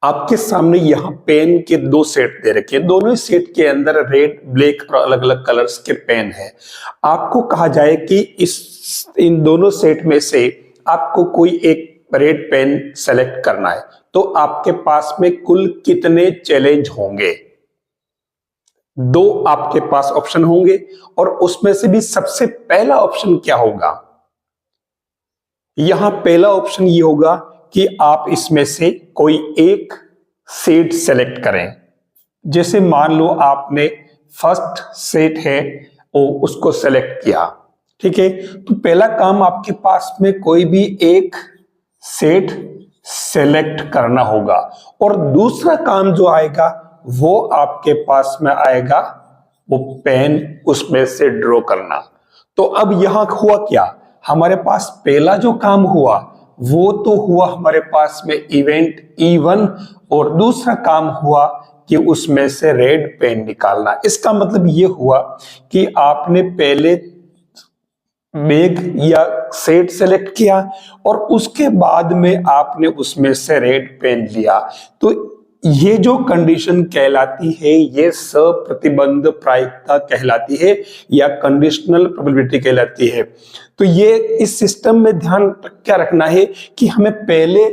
आपके सामने यहाँ पेन के दो सेट दे रखे हैं। दोनों ही सेट के अंदर रेड, ब्लैक और अलग अलग कलर्स के पेन है। आपको कहा जाए कि इन दोनों सेट में से आपको कोई एक रेड पेन सेलेक्ट करना है, तो आपके पास में कुल कितने चैलेंज होंगे? दो आपके पास ऑप्शन होंगे और उसमें से भी सबसे पहला ऑप्शन क्या होगा? यहां पहला ऑप्शन ये होगा कि आप इसमें से कोई एक सेट सेलेक्ट करें। जैसे मान लो आपने फर्स्ट सेट है उसको सेलेक्ट किया, ठीक है, तो पहला काम आपके पास में कोई भी एक सेट सेलेक्ट करना होगा और दूसरा काम जो आएगा वो आपके पास में आएगा वो पेन उसमें से ड्रॉ करना। तो अब यहां हुआ क्या, हमारे पास पहला जो काम हुआ वो तो हुआ हमारे पास में इवेंट E1 और दूसरा काम हुआ कि उसमें से रेड पेन निकालना। इसका मतलब ये हुआ कि आपने पहले बैग या सेट सेलेक्ट किया और उसके बाद में आपने उसमें से रेड पेन लिया। तो ये जो कंडीशन कहलाती है ये सप्रतिबंध प्रायिकता कहलाती है या कंडीशनल प्रोबेबिलिटी कहलाती है। तो ये इस सिस्टम में ध्यान क्या रखना है कि हमें पहले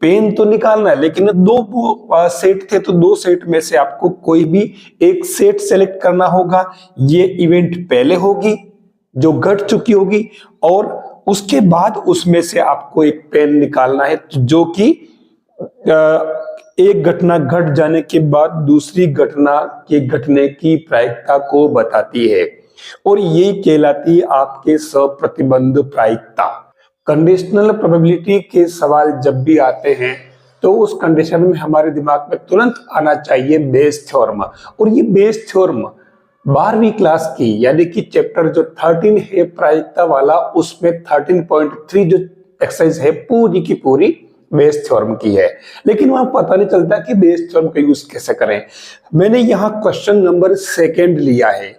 पेन तो निकालना है, लेकिन दो सेट थे तो दो सेट में से आपको कोई भी एक सेट सेलेक्ट करना होगा। ये इवेंट पहले होगी जो घट चुकी होगी और उसके बाद उसमें से आपको एक पेन निकालना है जो कि एक घटना घट जाने के बाद दूसरी घटना के घटने की प्रायिकता को बताती है और ये कहलाती है आपके सप्रतिबंध प्रायिकता। कंडीशनल प्रोबेबिलिटी के सवाल जब भी आते हैं तो उस कंडीशन में हमारे दिमाग में तुरंत आना चाहिए बेस थ्योरम। और ये बेस थ्योरम 12वीं क्लास की यानी कि चैप्टर जो 13 है प्रायिकता वाला, उसमें 13.3 जो एक्सरसाइज है पूरी की पूरी बेस थ्योरम की है, लेकिन वहां पता नहीं चलता कि बेस थ्योरम का यूज कैसे करें। मैंने यहाँ क्वेश्चन नंबर 2 लिया है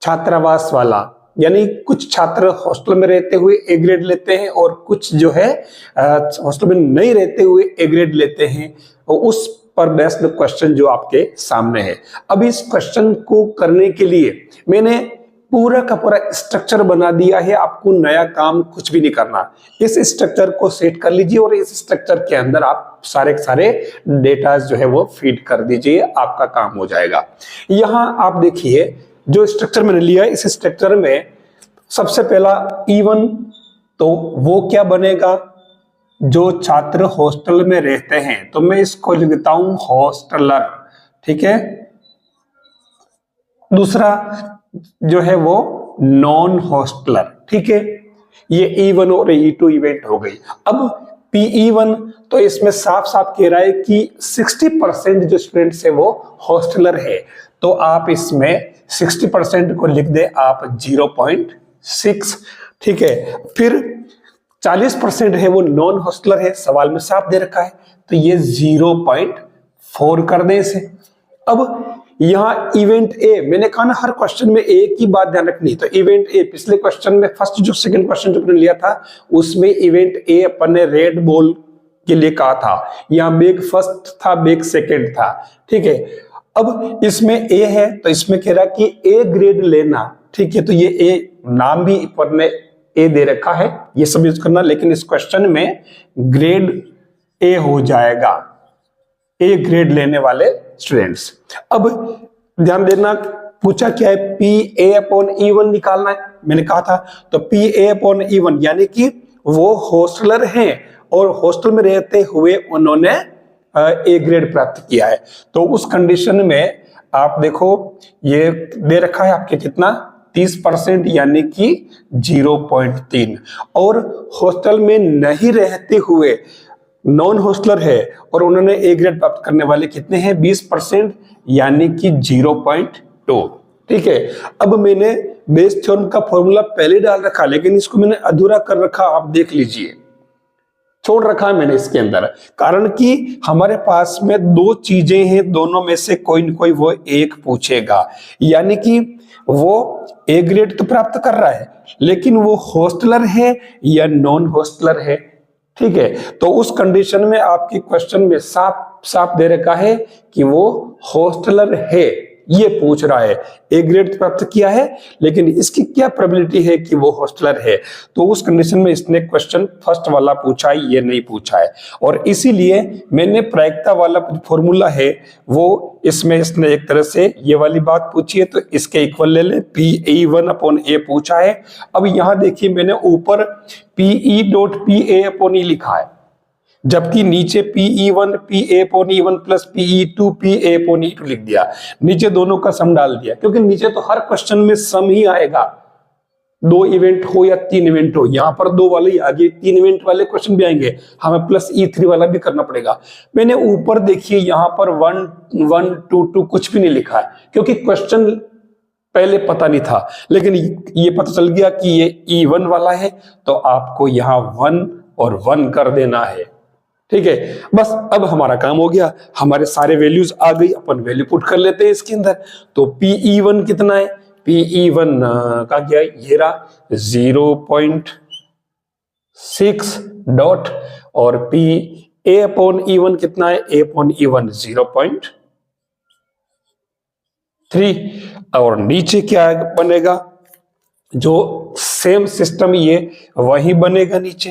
छात्रावास वाला, यानी कुछ छात्र हॉस्टल में रहते हुए ए ग्रेड लेते हैं और कुछ जो है हॉस्टल में नहीं रहते हुए ए ग्रेड लेते हैं, और उस पर बेस्ड क्वेश्चन जो आपके सामने है। अब इस क्वेश्चन को करने के लिए मैंने पूरा का पूरा स्ट्रक्चर बना दिया है, आपको नया काम कुछ भी नहीं करना। इस स्ट्रक्चर को सेट कर लीजिए और इस स्ट्रक्चर के अंदर आप सारे के सारे डेटा जो है वो फीड कर दीजिए, आपका काम हो जाएगा। यहां आप देखिए जो स्ट्रक्चर मैंने लिया है, इस स्ट्रक्चर में सबसे पहला E1, तो वो क्या बनेगा, जो छात्र हॉस्टल में रहते हैं, तो मैं इसको लिख देता हूं हॉस्टलर, ठीक है। दूसरा जो है वो नॉन हॉस्टलर, ठीक है। ये E1 और E2 इवेंट हो गई। अब PE1 तो इसमें साफ साफ कह रहा है कि 60% जो स्टूडेंट्स है वो हॉस्टलर है, तो आप इसमें 60% को लिख दे आप 0.6, ठीक है। फिर 40% है वो नॉन हॉस्टलर है, सवाल में साफ दे रखा है, तो ये 0.4 कर दें इसे। अब यहां इवेंट ए, मैंने कहा ना हर क्वेश्चन में एक ही बात ध्यान रखनी, तो इवेंट ए पिछले क्वेश्चन में फर्स्ट जो सेकंड क्वेश्चन जो मैंने लिया था उसमें इवेंट ए अपन ने रेड बॉल के लिए कहा था, यहां बेग फर्स्ट था बेग सेकंड था, ठीक है। अब इसमें ए है तो इसमें कह रहा कि ए ग्रेड लेना, ठीक है, तो ये ए नाम भी अपन ने ए दे रखा है, ये सब यूज करना, लेकिन इस क्वेश्चन में ग्रेड ए हो जाएगा, ए ग्रेड लेने वाले स्टूडेंट्स। अब ध्यान देना पूछा क्या है, PA/E1 निकालना है, मैंने कहा था। तो PA/E1 यानी कि वो हॉस्टलर हैं और हॉस्टल में रहते हुए उन्होंने ए ग्रेड प्राप्त किया है, तो उस कंडीशन में आप देखो ये दे रखा है आपके कितना 30% यानी कि 0.3, और हॉस्टल में नहीं रहते हुए नॉन हॉस्टलर है और उन्होंने ए ग्रेड प्राप्त करने वाले कितने हैं 20% यानी कि 0.2, ठीक है। अब मैंने बेस थ्योरम का फॉर्मूला पहले डाल रखा, लेकिन इसको मैंने अधूरा कर रखा, आप देख लीजिए, छोड़ रखा है मैंने इसके अंदर, कारण कि हमारे पास में दो चीजें हैं, दोनों में से कोई न कोई वो एक पूछेगा, यानी कि वो ए ग्रेड तो प्राप्त कर रहा है लेकिन वो हॉस्टलर है या नॉन हॉस्टलर है, ठीक है, तो उस कंडीशन में आपके क्वेश्चन में साफ साफ दे रखा है कि वो हॉस्टलर है, ये पूछ रहा है। ए ग्रेड प्राप्त किया है लेकिन इसकी क्या प्रोबेबिलिटी है कि वो हॉस्टलर है, तो उस कंडीशन में इसने क्वेश्चन फर्स्ट वाला पूछा है, ये नहीं पूछा है। और इसीलिए मैंने प्रायिकता वाला फॉर्मूला है वो इसमें इसने एक तरह से ये वाली बात पूछी है तो इसके इक्वल ले लें, PE1/A पूछा है। अब यहां देखिए मैंने ऊपर PE.PA/E लिखा है, जबकि नीचे PE1 PA/E1 plus PE2 PA/E2 लिख दिया, नीचे दोनों का सम डाल दिया, क्योंकि नीचे तो हर क्वेश्चन में सम ही आएगा, 2 इवेंट हो या 3 इवेंट हो। यहां पर 2 वाले आगे 3 इवेंट वाले क्वेश्चन भी आएंगे, हमें प्लस E3 वाला भी करना पड़ेगा। मैंने ऊपर देखिए यहां पर 1 1 2 2 कुछ भी नहीं लिखा है, क्योंकि क्वेश्चन पहले पता नहीं था, लेकिन ये पता चल गया कि ये E1 वाला है, तो आपको यहां 1 और 1 कर देना है। ठीक है, बस अब हमारा काम हो गया, हमारे सारे वैल्यूज आ गई, अपन वैल्यू पुट कर लेते हैं इसके अंदर। तो PE1 कितना है, PE1 का क्या है, ये रहा 0.6 डॉट, और PA/E1 कितना है, A/E1 0.3, और नीचे क्या बनेगा, जो सेम सिस्टम ये वही बनेगा नीचे,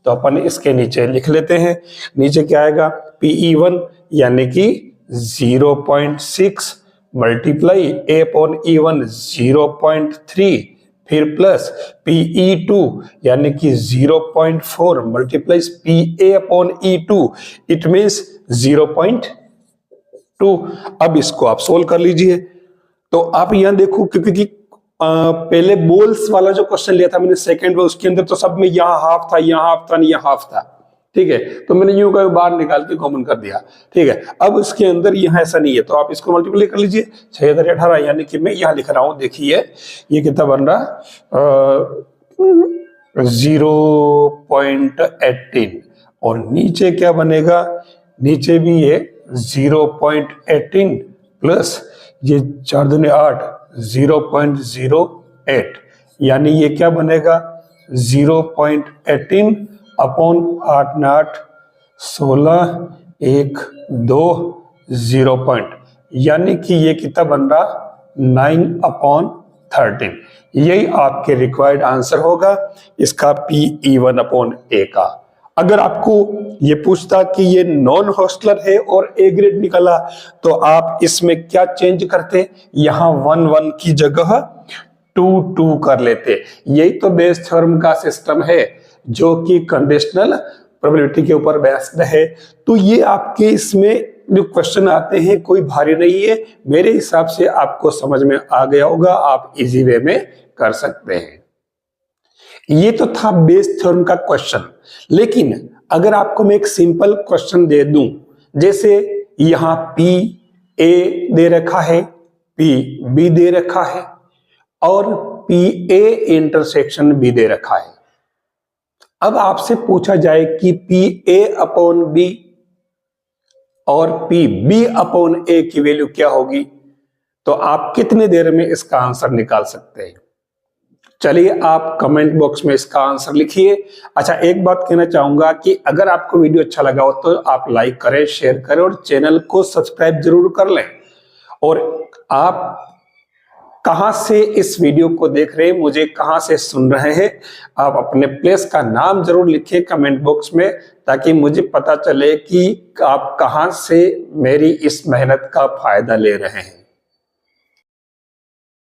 तो अपन इसके नीचे लिख लेते हैं। नीचे क्या आएगा, PE1 यानी कि 0.6 मल्टीप्लाई A/E1 0.3, फिर प्लस PE2 यानी कि 0.4 मल्टीप्लाई PA/E2, इट मींस 0.2। अब इसको आप सोल्व कर लीजिए। तो आप यहां देखो, क्योंकि पहले बोल्स वाला जो क्वेश्चन लिया था मैंने सेकंड में, उसके अंदर तो सब में यहाँ हाफ था, यहाँ हाफ था, नहीं यहाँ हाफ था। ठीक है, तो मैंने यूं का बाहर निकाल के कॉमन कर दिया। ठीक है, अब इसके अंदर यहाँ ऐसा नहीं है, तो आप इसको मल्टीप्लाई कर लीजिए, 6×18, यानी कि मैं यहाँ लिख रहा हूं, देखिए ये कितना बन रहा, 0.18, और नीचे क्या बनेगा, नीचे भी ये 0.18 प्लस ये 4 दूनी 8, 0.08, यानी ये क्या बनेगा, 0.18 अपॉन 8 ने 8 16 1 2 0 पॉइंट, यानी कि ये कितना बन रहा, 9/13। यही आपके रिक्वायर्ड आंसर होगा इसका PE1/A का। अगर आपको ये पूछता कि ये नॉन हॉस्टलर है और ए ग्रेड निकला, तो आप इसमें क्या चेंज करते, यहां 1 1 की जगह 2 2 कर लेते। यही तो बेस थ्योरम का सिस्टम है जो कि कंडीशनल प्रोबेबिलिटी के ऊपर बेस्ड है। तो ये आपके इसमें जो क्वेश्चन आते हैं कोई भारी नहीं है, मेरे हिसाब से आपको समझ में आ गया होगा, आप इजी वे में कर सकते हैं। ये तो था बेस थ्योरम का क्वेश्चन, लेकिन अगर आपको मैं एक सिंपल क्वेश्चन दे दूं, जैसे यहां PA दे रखा है, PB दे रखा है और PA इंटरसेक्शन B दे रखा है। अब आपसे पूछा जाए कि PA/B और PB/A की वैल्यू क्या होगी, तो आप कितने देर में इसका आंसर निकाल सकते हैं। चलिए आप कमेंट बॉक्स में इसका आंसर लिखिए। अच्छा, एक बात कहना चाहूंगा कि अगर आपको वीडियो अच्छा लगा हो तो आप लाइक करें, शेयर करें और चैनल को सब्सक्राइब जरूर कर लें। और आप कहां से इस वीडियो को देख रहे हैं, मुझे कहां से सुन रहे हैं, आप अपने प्लेस का नाम जरूर लिखें कमेंट बॉक्स में, ताकि मुझे पता चले कि आप कहां से मेरी इस मेहनत का फायदा ले रहे हैं।